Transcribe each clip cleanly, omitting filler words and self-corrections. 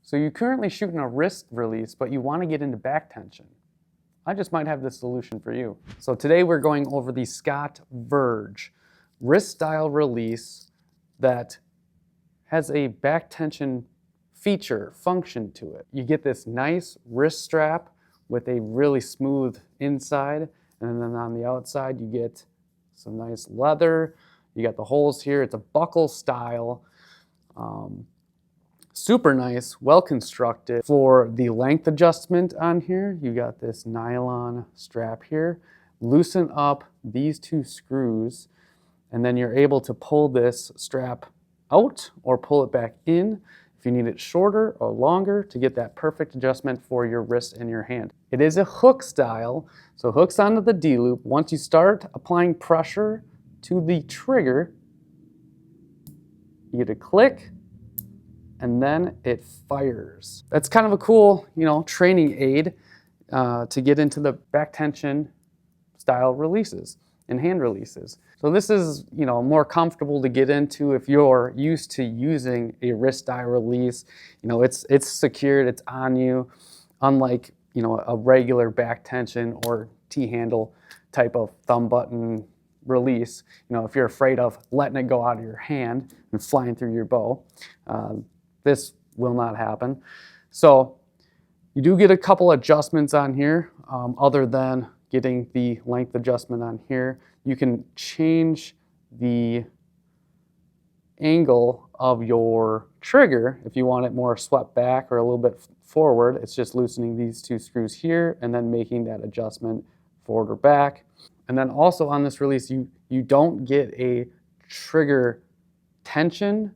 So you're currently shooting a wrist release, but you want to get into back tension. I just might have the solution for you. So today we're going over the Scott Verge wrist style release that has a back tension feature, function to it. You get this nice wrist strap with a really smooth inside, and then on the outside you get some nice leather. You got the holes here. It's a buckle style. Super nice, well constructed. For the length adjustment on here, you got this nylon strap here. Loosen up these two screws, and then you're able to pull this strap out or pull it back in if you need it shorter or longer to get that perfect adjustment for your wrist and your hand. It is a hook style, so hooks onto the D-loop. Once you start applying pressure to the trigger, you get a click, and then it fires. That's kind of a cool, training aid to get into the back tension style releases and hand releases. So this is, more comfortable to get into if you're used to using a wrist style release. It's secured, it's on you, unlike, a regular back tension or T-handle type of thumb button release. If you're afraid of letting it go out of your hand and flying through your bow, this will not happen. So you do get a couple adjustments on here, other than getting the length adjustment on here. You can change the angle of your trigger if you want it more swept back or a little bit forward. It's just loosening these two screws here and then making that adjustment forward or back. And then also on this release, you don't get a trigger tension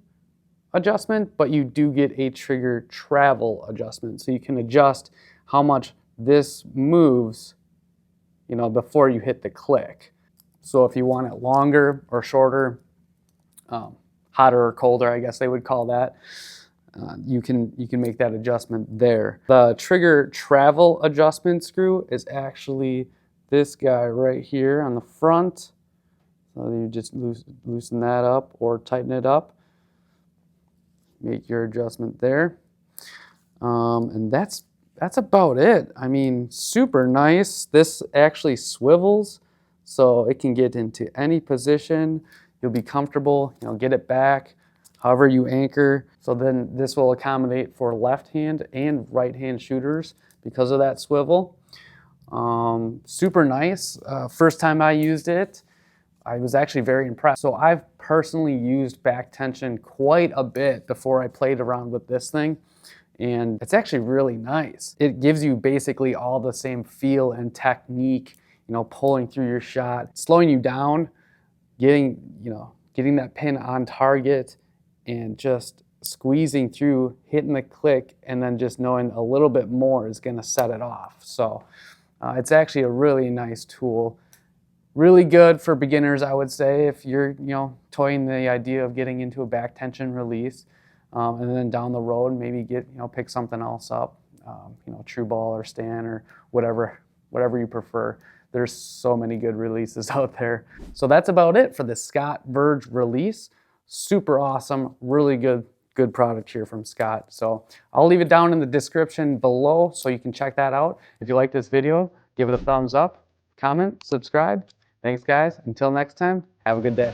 adjustment, but you do get a trigger travel adjustment. So you can adjust how much this moves, before you hit the click. So if you want it longer or shorter, hotter or colder, I guess they would call that, you can make that adjustment there. The trigger travel adjustment screw is actually this guy right here on the front. So you just loosen that up or tighten it up. Make your adjustment there. And that's about it. I mean, super nice. This actually swivels, so it can get into any position. You'll be comfortable, get it back however you anchor. So then this will accommodate for left hand and right hand shooters because of that swivel. Super nice. First time I used it, I was actually very impressed. So I've personally used back tension quite a bit before I played around with this thing, and it's actually really nice. It gives you basically all the same feel and technique, pulling through your shot, slowing you down, getting that pin on target, and just squeezing through, hitting the click, and then just knowing a little bit more is gonna set it off. So it's actually a really nice tool. Really good for beginners, I would say, if you're, toying the idea of getting into a back tension release, and then down the road, maybe pick something else up, true ball or stand or whatever you prefer. There's so many good releases out there. So that's about it for the Scott Verge release. Super awesome, really good product here from Scott. So I'll leave it down in the description below so you can check that out. If you like this video, give it a thumbs up, comment, subscribe. Thanks guys, until next time, have a good day.